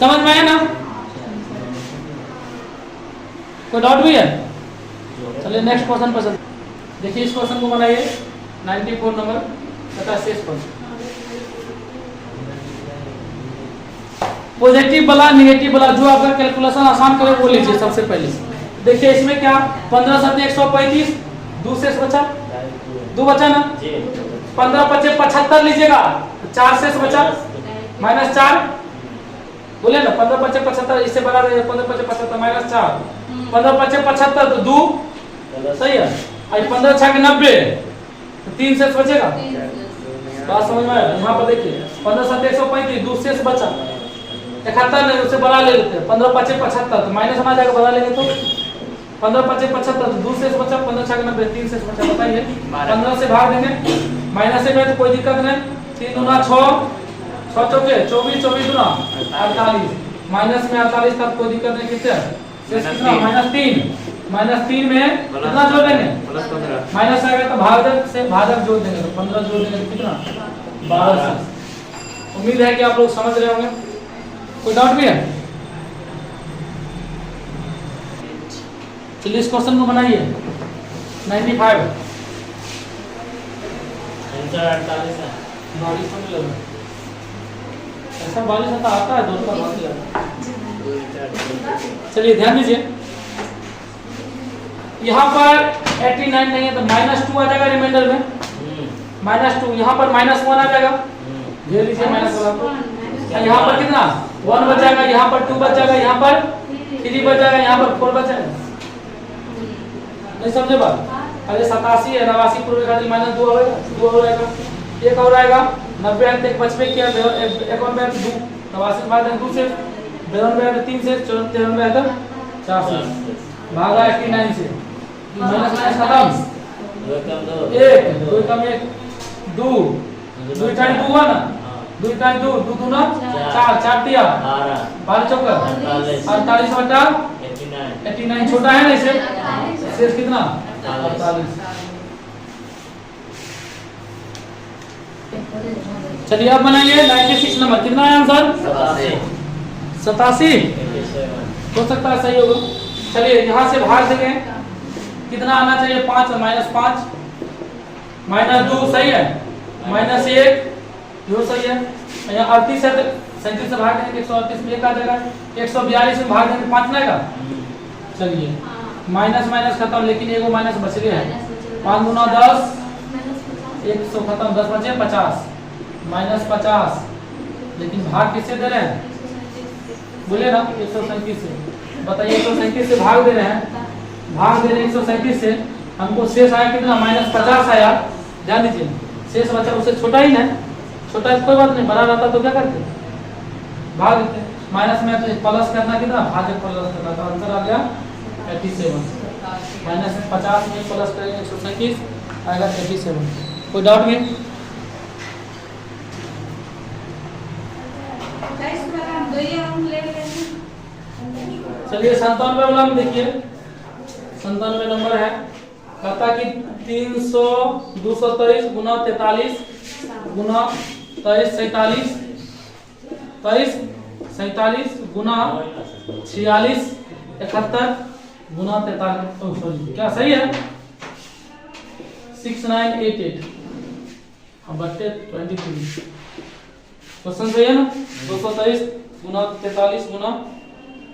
समझ में आया ना? कोई डाउट भी है? चलिए नेक्स्ट क्वेश्चन पर चलते। देखिए इस क्वेश्चन को बनाइए 94 नंबर तथा शेष पर। पॉजिटिव वाला नेगेटिव वाला जो आपका कैलकुलेशन आसान करे वो लीजिए सबसे पहले। देखिए इसमें क्या 15 7 135, 2 शेष बचा, 2 बचा ना, 15 25 75 लीजिएगा, 4 शेष बचा, -4 बोले ना, 15 25 75 इससे बड़ा रहे, 15 25 75 -4, 15 25 75 तो 2 सही है, और 15 6 90 तो 3 शेष बचेगा। बात समझ में आया? यहाँ पर देखिए 15 7 135, 2 शेष बचा, 71 नहीं उससे बड़ा ले लेते हैं, 15 25 75 तो माइनस में आ जाएगा, बड़ा लेंगे तो 15 25 75 तो 2 शेष बचा, 15 6 90 3 शेष बचा। बताइए 15 से भाग देंगे, माइनस में तो कोई दिक्कत नहीं, 3 दूना 6, 6 चौके 24, 24 दूना 48, माइनस में 48 तक कोई दिक्कत नहीं। कितने शेष कितना -3 में कितना जोड़ देंगे, माइनस आएगा तो भाजक से भाजक जोड़ देंगे, तो 15 जोड़ देंगे तो कितना 12 शेष। उम्मीद है कि आप लोग समझ रहे होंगे। कोई डाउट भी है? चलिए इस क्वेश्चन को बनाइए 95 आंसर 48 है। 42 में लगा ऐसा 42 आता आता है, दोनों का बात है। चलिए ध्यान दीजिए, यहाँ पर 89 नहीं है तो -2 आ जाएगा रिमाइंडर में, -2 यहाँ पर -1 आ जाएगा, ले लीजिए माइनस वाला को। यहाँ पर कितना 1 बच जाएगा, यहाँ पर 2 बच जाएगा, यहाँ पर 3 बच जाएगा, यहाँ पर 4 बच जाएगा। नहीं समझे बात? अरे 87 है, 89 पूरे खातिर -2 आएगा, 2 और आएगा, एक और आएगा 90 है, एक 55 किया, एक और में 2, 89 बाद 2 से 92 है 3 से 93 है तो 4 से भागा 89 से, माइनस खत्म, 1 2 कम 1 2 2 टाइम 2 हुआ ना, 2 टाइम 2 2 दूना 4 4 दिया 12 चौका 48 बटा 89 छोटा है ना इसे, शेष कितना 48। चलिए अब बनाइए 96 नंबर। कितना है आंसर 87 हो सकता है सही होगा। चलिए यहाँ से भाग देंगे, कितना आना चाहिए 5 और -5 -2 सही है, -1 जो सही है। यहाँ 38 है, 37 से भाग देंगे 138 में 1 आ जाएगा, 142 में भाग देंगे 5 आएगा। चलिए माइनस माइनस खत्म, लेकिन एगो माइनस बच गया है, 5 गुना 10 100 खत्म, 10 बचे 50 -50, लेकिन भाग किससे दे रहे हैं बोले ना 137 से। बताइए 137 से भाग दे रहे हैं, भाग दे रहे हैं 137 से, हमको शेष आया कितना -50 आया। ध्यान दीजिए शेष बचा, उससे छोटा ही ना, छोटा है कोई बात नहीं, बड़ा रहता तो क्या करते भाग देते, माइनस में तो प्लस करना कितना भाजक प्लस करना, तो आंसर आ गया 87, -50 में प्लस करेंगे 137 आएगा 87। कोई डाउट नहीं? चलिए 97 वाला में देखिए, 97 नंबर है, कहता कि 300 223 गुना 43 गुना 23 47 गुना 46 71 गुना 43, सॉरी क्या सही है 6988 बट्टे 23। क्वेश्चन सही है ना, 223 गुना 43 गुना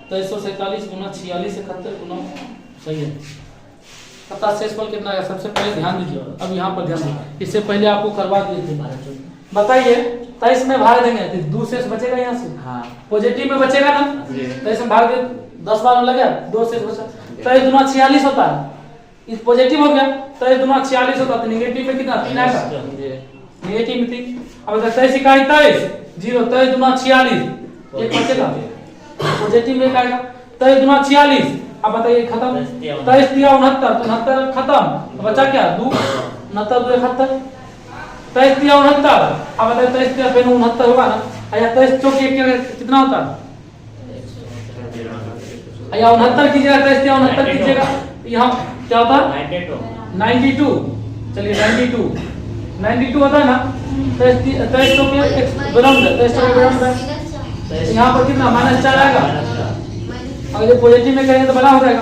347 गुना 46 71 गुना सही है। पता शेषफल कितना है सबसे पहले ध्यान दीजिए। अब यहाँ पर ध्यान दीजिए, इससे पहले आपको करवा दिए थे। बताइए 23 में भाग देंगे तो 2 शेष बचेगा यहाँ से, हाँ पॉजिटिव में बचेगा ना, 23 में भाग दे 10 बार में लगा 2 शेष बचा, 23 दूना 46 होता है, इस पॉजिटिव हो गया 23 दूना 46 होता है, तो नेगेटिव में कितना 3 आएगा, नेगेटिव में 3। अब 23 इकाई 23 0, 23 दूना 46 एक बचेगा, पॉजिटिव में आएगा 23 दूना 46। अब बताइए खत्म, 23 दिया 69 तो 69 खत्म, बचा क्या 2, 69 2 71, 23 दिया 69। अब बताइए 23 दिया फिर 69 होगा ना, या 23 चौक कितना होता है, या 69 कीजिएगा, 23 दिया 69 कीजिएगा, यहाँ क्या होता है 92। चलिए 92 होता है ना, 23 चौक बिलोंग है, 23 चौक बिलोंग है, यहाँ पर कितना -4 आएगा। अगर ये पॉजिटिव में करेंगे तो बड़ा हो जाएगा,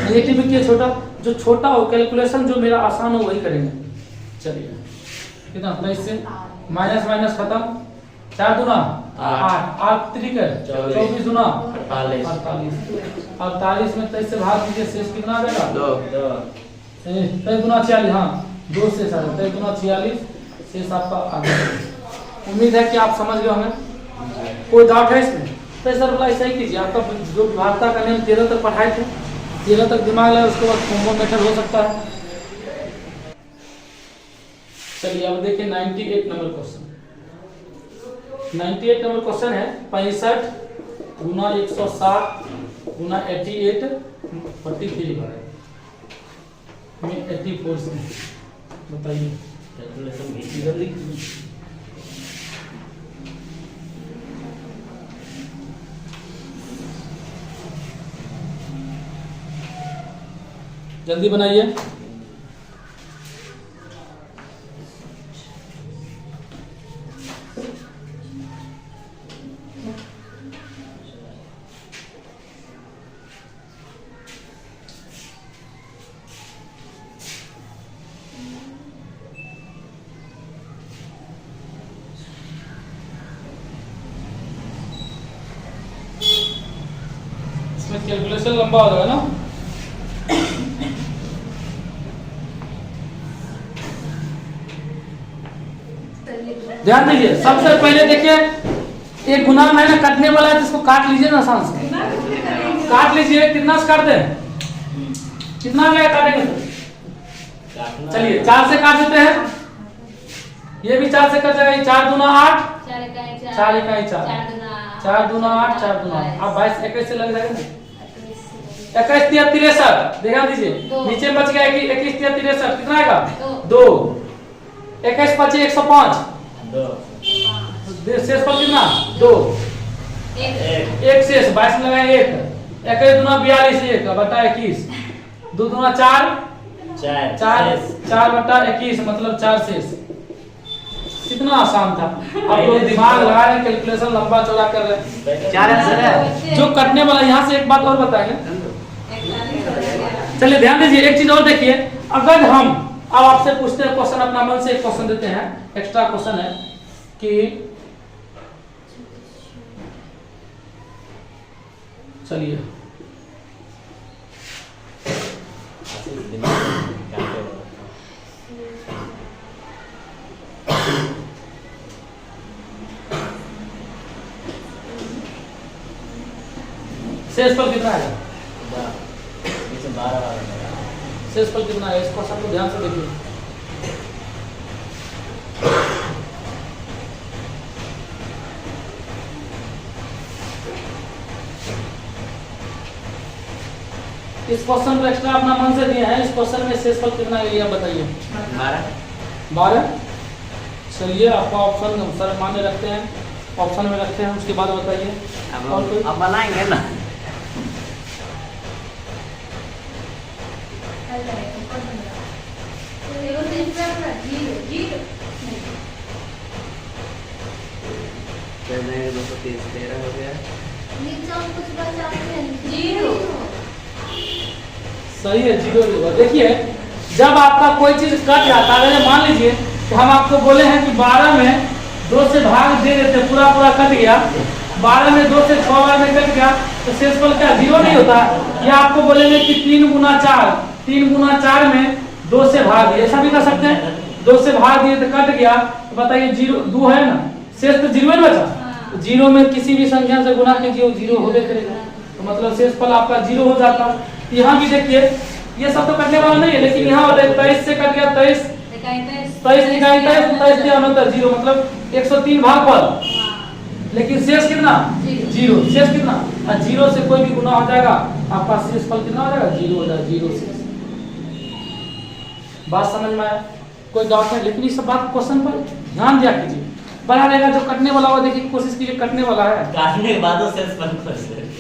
नेगेटिव में किया छोटा, जो छोटा हो कैलकुलेशन जो मेरा आसान हो वही करेंगे। चलिए कितना 23 से माइनस माइनस खत्म, 4 दूना 8, 8 3 24 दूना 48 में 23 से भाग दीजिए, शेष कितना आ जाएगा 2 23 दूना 46, हाँ 2 से 23 दूना 46 शेष आपका आ गया। उम्मीद है कि आप समझ गए होंगे, कोई डाउट है इसमें तो सर बोला ऐसा ही कीजिए। आपका जो विभागता का नियम 13 तक पढ़ाए थे, 13 तक दिमाग लगा, उसके बाद कॉम्बो मेथड हो सकता है। चलिए अब देखिए 98 नंबर क्वेश्चन। 98 नंबर क्वेश्चन है 65 गुना 160 गुना 88 43 में 84 से बताइए जल्दी। जल्दी बनाइए। इसमें कैलकुलेशन लंबा हो जाएगा ना। ध्यान दीजिए, सबसे पहले देखिए एक गुना में ना कटने वाला है, जिसको काट लीजिए ना, आसान से काट लीजिए। कितना से काट दें, कितना में काटेंगे? चलिए 4 से काट देते हैं, ये भी 4 से कट जाएगा। 4 दूना 8 4 इकाई 4 4 दूना 8 4 दूना 8। अब 22 21 से लग जाएगा ना, 21 3 63। ध्यान दीजिए नीचे बच गया कि 21 3 63 कितना आएगा 2। 21 5 105 शेष पर कितना 2 1 शेष 22 में लगाए 1 21 दूना 42 1 बटा 21 2 दूना 4 बटा 21 मतलब 4 शेष। कितना आसान था। आप लोग दिमाग लगा रहे, कैलकुलेशन लंबा चौड़ा कर रहे हैं। 4 आंसर है जो कटने वाला। यहाँ से एक बात और बताएंगे, चलिए ध्यान दीजिए एक चीज और देखिए। अगर हम अब आपसे पूछते हैं क्वेश्चन, अपना मन से एक क्वेश्चन देते हैं, एक्स्ट्रा क्वेश्चन है कि चलिए शेष पर कितना है, शेष पर कितना है, इस क्वेश्चन को ध्यान से देखिए। इस क्वेश्चन को एक्स्ट्रा अपना मन से दिया है। इस क्वेश्चन में शेषफल कितना है ये आप बताइए। 12। चलिए आपका ऑप्शन सर मान्य रखते हैं, ऑप्शन में रखते हैं, उसके बाद बताइए। अब बनाएंगे ना। हो गया सही है 0 होगा। देखिए जब आपका कोई चीज कट जाता है, मान लीजिए तो हम आपको बोले हैं कि 12 में 2 से भाग दे देते, पूरा कट गया। 12 में 2 से 6 बार में कट गया तो शेषफल क्या 0 नहीं होता। या आपको बोलेंगे कि 3 गुना 4 में 2 से भाग दिए, ऐसा भी कर सकते हैं। 2 से भाग दिए तो कट गया, तो बताइए 0 2 है ना, शेष तो 0 ही बचा। 0 में किसी भी संख्या से गुना कीजिए 0 होबे करेगा, तो मतलब शेषफल आपका 0 हो जाता। यहाँ भी देखिए ये सब तो कटने वाला नहीं है, लेकिन यहाँ वाला 23 से कट गया 23, 23 निकाल 23 दिया होता 0, मतलब 103 भागफल, लेकिन शेष कितना? जीरो। शेष कितना? और जीरो से कोई भी गुना हो जाएगा, आपका शेष फल कितना हो जाएगा? 0 हो जाएगा, 0 शेष। बात समझ में आया? कोई डाउट नहीं, लेकिन ये सब बात क्वेश्चन पर ध्यान दिया कीजिए। बना रहेगा जो कटने वाला हो, देखिए कोशिश कीजिए कटने वाला है, काटने के बाद शेष फल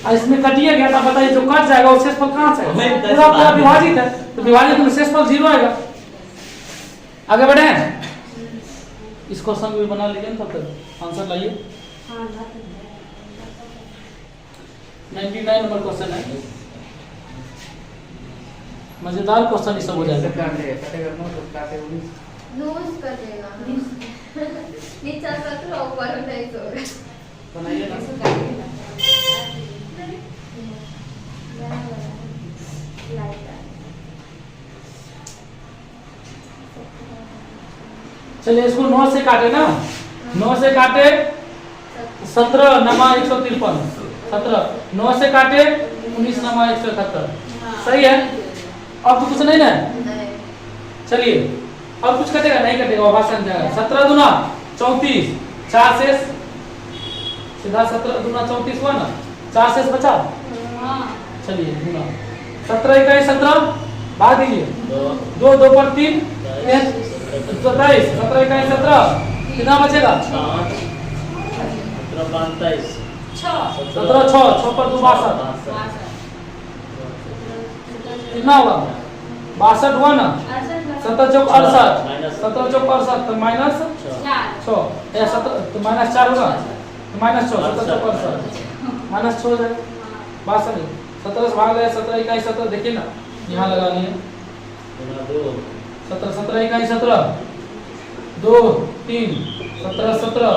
और इसमें कटिए गया था, बताइए जो कट जाएगा वो शेष फल कहाँ से आएगा? पूरा पूरा विभाजित है, तो विभाजित में शेष फल 0 आएगा। आगे बढ़े, इस क्वेश्चन को भी बना लीजिए, तब तक आंसर लाइए। 99 नंबर क्वेश्चन है, मजेदार क्वेश्चन ये सब हो जाएगा। नोज कर देगा नीचे 17 ऊपर 29 होगा। बनाइए ना। चलिए इसको 9 से काटे ना, 9 से काटे 17 नमा 153, 17 9 से काटे 19 नमा 171, सही है? अब तो कुछ नहीं ना, चलिए अब कुछ कटेगा नहीं? कटेगा, भाषण जाएगा। 17 दूना 34, 4 शेष, सीधा 17 दूना 34 हुआ ना, 4 शेष बचा। चलिए दूना 17 इकाई 17 भाग दीजिए, 2 2 पर 3 27, 17 इकाई 17 कितना बचेगा? 17 6 पर 2 62, कितना होगा? 62 हुआ ना, 17 चौक 68, 17 चौक 68 तो माइनस 6, या 17 तो माइनस 4 होगा, तो माइनस 6, 17 चौक 68 माइनस 6 हो जाएगा। बात समझ, 17 से भाग गया, 17 इकाई 17, देखिए ना यहाँ लगा लिए 17 17 इकाई 17 2 3 17 17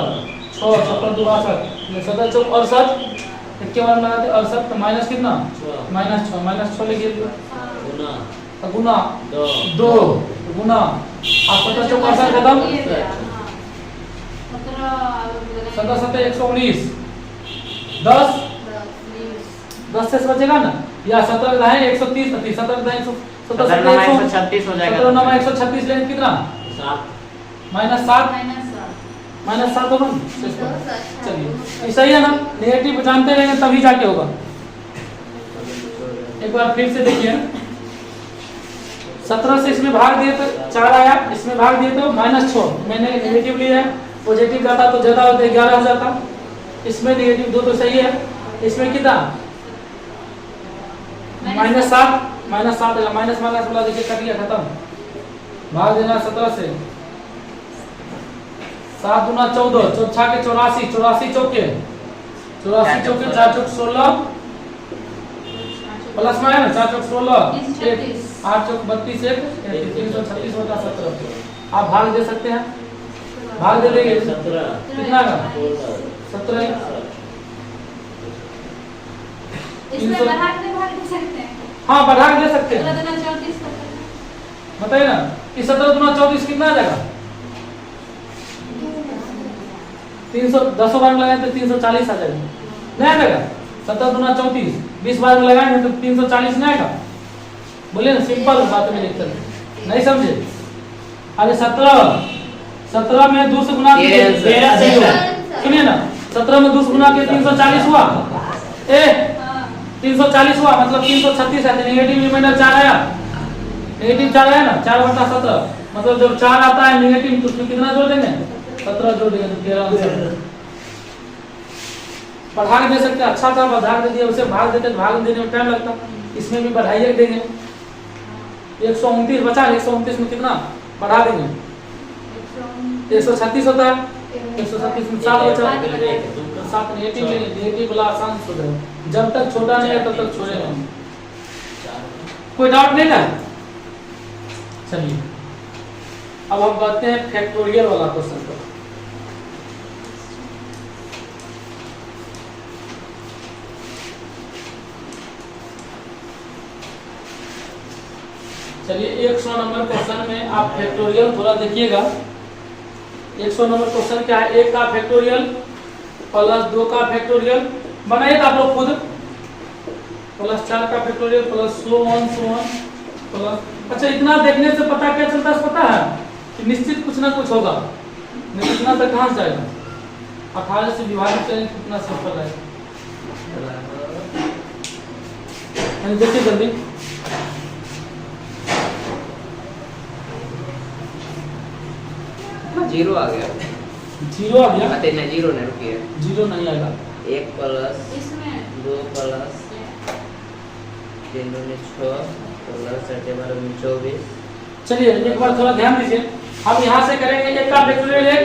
6 6 पर 2 62, 17 चौक 68 के बाद लगाते 68 तो माइनस कितना? माइनस 6, माइनस 6 लिखिए गुना 2 गुना, आप 17 चौक 68 खत्म, 17 17 119, 10 से बचेगा ना, या 17 दाएं 130 30, 17 दाएं 136 हो जाएगा, 17 नमा 136 लेंगे कितना? माइनस 7 माइनस 7 होगा। चलिए ये सही है ना? नेगेटिव जानते रहेंगे तभी जाके होगा। एक बार फिर से देखिए, 17 से इसमें भाग दिए तो 4 आया, इसमें भाग दिए तो माइनस 6, मैंने नेगेटिव लिया है, पॉजिटिव जाता तो ज्यादा होता 11 हो जाता, इसमें नेगेटिव 2 तो सही है, इसमें कितना? माइनस 7 माइनस 7 माइनस माइनस वाला देखिए कट गया, खत्म। भाग देना 17 से, 7 दूना 14, 4 के 84, 84 चौके 84 चौके 4 चौक 16 प्लस में है ना, 4 चौक 16 8 चौक 32 1 336 होता 17। आप भाग दे सकते हैं, भाग दे देंगे 17 कितना का? 17 इसमें बढ़ा के भाग दे सकते हैं। हाँ बढ़ा के दे सकते हैं, 17 दूना 34 बताइए ना कि 17 दूना 34 कितना आ जाएगा? 310 बार में लगाएंगे तो 340 आ जाएगा, नहीं आ जाएगा? 17 दूना 34 20 बार में लगाएंगे तो 340 नहीं आएगा? बोलिए ना, सिंपल बात में लिखते हैं, नहीं समझे? अरे 17 में 2 से गुना किए 13 से सुनिए ना, 17 में 2 से गुना किए 340 हुआ, 340 हुआ, मतलब 336 है, नेगेटिव रिमाइंडर 4 आया, नेगेटिव 4 आया ना, 4/17 मतलब जब 4 आता है नेगेटिव तो उसमें कितना जोड़ देंगे? 17 जोड़ देंगे तो 13 बढ़ा के दे सकते हैं। अच्छा था बढ़ा के दिया, उसे भाग देते, भाग देने में टाइम लगता, इसमें भी बढ़ाइए देंगे। 129 बचा, 129 में कितना बढ़ा देंगे? 136 होता है, 136 में 7 बचा, 7 नेगेटिव लेंगे, नेगेटिव वाला आसान हो जाएगा, जब तक छोटा नहीं है तब तक छोड़ेगा नहीं। कोई डाउट नहीं ना? चलिए अब हम बढ़ते हैं फैक्टोरियल वाला क्वेश्चन पर। चलिए 100 नंबर क्वेश्चन में आप फैक्टोरियल थोड़ा देखिएगा। 100 नंबर क्वेश्चन क्या है? 1 का फैक्टोरियल प्लस 2 का फैक्टोरियल बनाइए आप लोग खुद, प्लस 4 का factorial plus so on plus. अच्छा इतना देखने से पता क्या चलता है पता है कि निश्चित कुछ ना कुछ होगा, नहीं इतना तक कहाँ से जाएगा। 18 से विभाजित करें कितना सफल है, देखिए जल्दी। जीरो आ गया, जीरो आ गया, नहीं जीरो नहीं, रुकिए, जीरो नहीं आएगा। 1 प्लस इसमें 2 प्लस 3 दूनी 6 प्लस 8 12 24। चलिए एक बार थोड़ा ध्यान दीजिए, हम यहाँ से करेंगे 1 का फैक्टोरियल 1,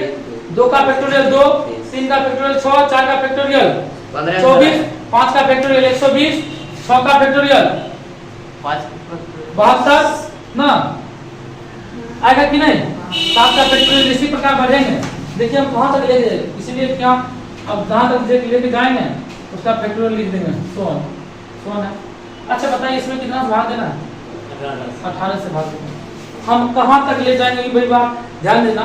2 का फैक्टोरियल 2, 3 का फैक्टोरियल 6, 4 का फैक्टोरियल 24, 5 का फैक्टोरियल 120, 6 का फैक्टोरियल 72 ना आएगा कि नहीं। 7 का फैक्टोरियल इसी प्रकार बढ़ेंगे। देखिए हम कहाँ तक लेके जाएंगे, इसीलिए क्या अब जहाँ तक लेके जाएंगे उसका फैक्टोरियल लिख देंगे, सोन है। अच्छा बताइए इसमें कितना भाग देना है, 18 से भाग देना। हम कहाँ तक ले जाएंगे ये बड़ी बात ध्यान देना।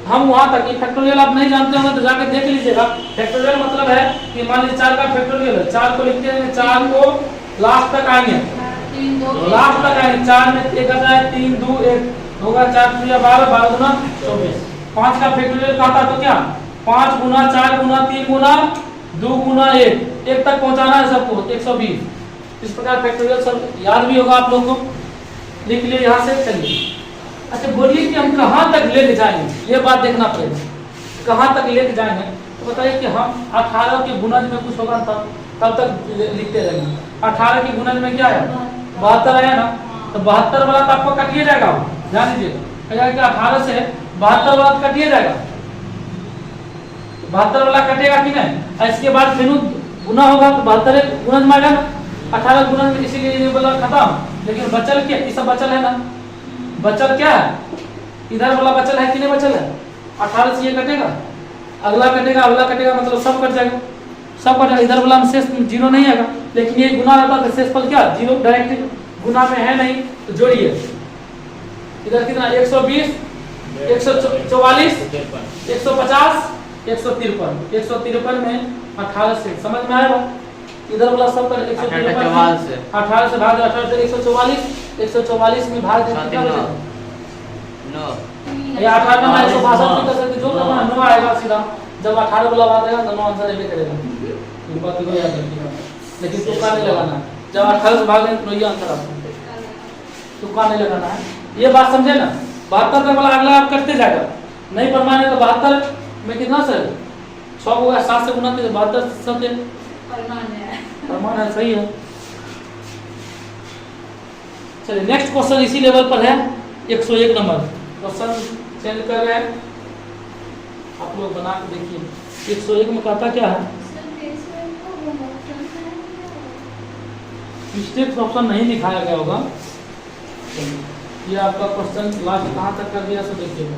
हम वहाँ तक, ये फैक्टोरियल आप नहीं जानते होंगे तो जाके देख लीजिएगा। फैक्टोरियल मतलब है कि मान लीजिए 4 का फैक्टोरियल है, 4 को लिखते हैं, 4 को लास्ट तक आएंगे, लास्ट तक आएंगे। 4 में 1 आता है, 3 2 1 होगा, 4 3 12 12 गुना 24। 5 का फैक्टोरियल कहा था तो क्या 5 गुना 4 गुना 3 गुना 2 गुना 1 तक पहुंचाना है सबको, 120। इस प्रकार फैक्टोरियल सब याद भी होगा आप लोगों को, लिख लिए यहाँ से। चलिए अच्छा बोलिए कि हम कहाँ तक लेके जाएंगे, ये बात देखना पड़ेगा, कहाँ तक लेके जाएंगे। तो बताइए कि हम 18 के गुणज में कुछ होगा तब तक लिखते रहेंगे। 18 के गुणज में क्या है 72 आया ना, तो 72 वाला तो आपको कटिए जाएगा, ध्यान दीजिए कि 18 से 72 वाला कटिए जाएगा, 72 वाला कटेगा कि नहीं। इसके बाद फिर गुना होगा तो 72 गुणज में आ जाएगा, 18 गुणज में, इसीलिए ये वाला खत्म। लेकिन बचल क्या, ये सब बचल है ना, बचल क्या है, इधर वाला बचल है कि नहीं बचल है। 18 से ये कटेगा, अगला कटेगा, अगला कटेगा, मतलब सब कट जाएगा, सब कट जाएगा। इधर वाला में शेष जीरो नहीं आएगा, लेकिन ये गुना रहता तो शेषफल क्या जीरो, डायरेक्ट गुना में है नहीं तो जोड़िए। इधर कितना 120 144 150 153 में 18 से समझ में आएगा। इधर वाला सब कर 153 से 18 से भाग 18 से 144 में भाग कितना बचेगा 9। ये 18 में 162 में कैसे जोड़ देना 9 आएगा सीधा। जब 18 वाला भाग आएगा तो 9 आंसर लेके करेगा, ये बात को याद रखिएगा। लेकिन तुक्का नहीं लगाना, जब 18 से भाग लेंगे तो ये आंसर आपका, तुक्का नहीं लगाना है, ये बात समझे ना। 72 का वाला अगला आप करते जाएगा, नहीं परमान है तो 72 में कितना सर 6 होगा, 7 से गुना कीजिए, 72 सब परमान है, सही है। चलिए नेक्स्ट क्वेश्चन इसी लेवल पर है, 101 नंबर क्वेश्चन चेंज कर रहे हैं, आप लोग बना के देखिए। 101 में कहता क्या है, मिस्टेक ऑप्शन नहीं दिखाया गया होगा। ये आपका क्वेश्चन लास्ट कहाँ तक कर दिया सो देखिएगा।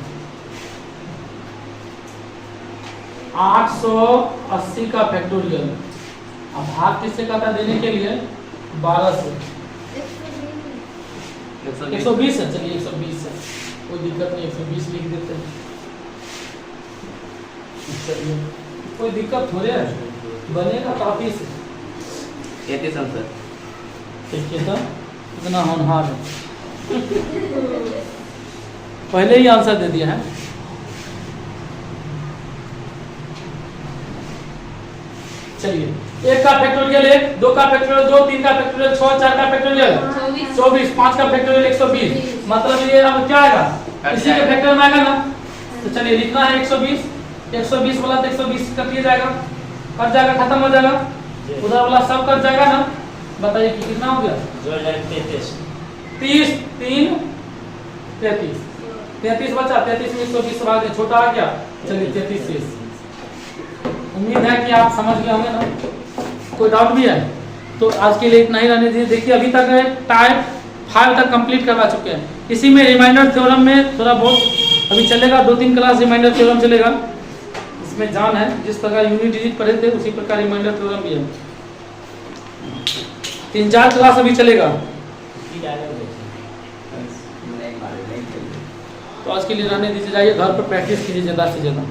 880 का फैक्टोरियल, अब भाग किससे कहता देने के लिए 12 से 120 है, चलिए 120 है, कोई दिक्कत नहीं, 120 लिख देते हैं। चलिए कोई दिक्कत थोड़े है, बनेगा काफी से। 33 आंसर देखिए तो इतना होनहार है, पहले ही आंसर दे दिया है। चलिए 1 का फैक्टोरियल 1, 2 का फैक्टोरियल 2, 3 का फैक्टोरियल 6, 4 का फैक्टोरियल 24, 5 का फैक्टोरियल 120, मतलब ये अब क्या आएगा इसी के फैक्टर में आएगा ना। तो चलिए लिखना है 120 वाला तो 120 कट जाएगा, कट जाएगा, खत्म हो जाएगा, उधर वाला सब कट जाएगा ना। बताइए कि कितना हो गया 33 30 3 33 33 बचा, 33 में 120 भाग दे, छोटा आ गया, चलिए 33 शेष। उम्मीद है कि आप समझ गए होंगे ना, कोई डाउट भी है तो आज के लिए इतना ही रहने दीजिए। देखिए अभी तक टाइप 5 तक कंप्लीट करवा चुके हैं। इसी में रिमाइंडर थ्योरम में थोड़ा बहुत अभी चलेगा, 2-3 क्लास रिमाइंडर थ्योरम चलेगा, इसमें जान है। जिस प्रकार यूनिट डिजिट पढ़े थे उसी प्रकार रिमाइंडर थ्योरम भी है, 3-4 क्लास अभी चलेगा। तो आज के लिए रहने दीजिए, जाइए घर पर प्रैक्टिस कीजिए ज़्यादा से ज़्यादा।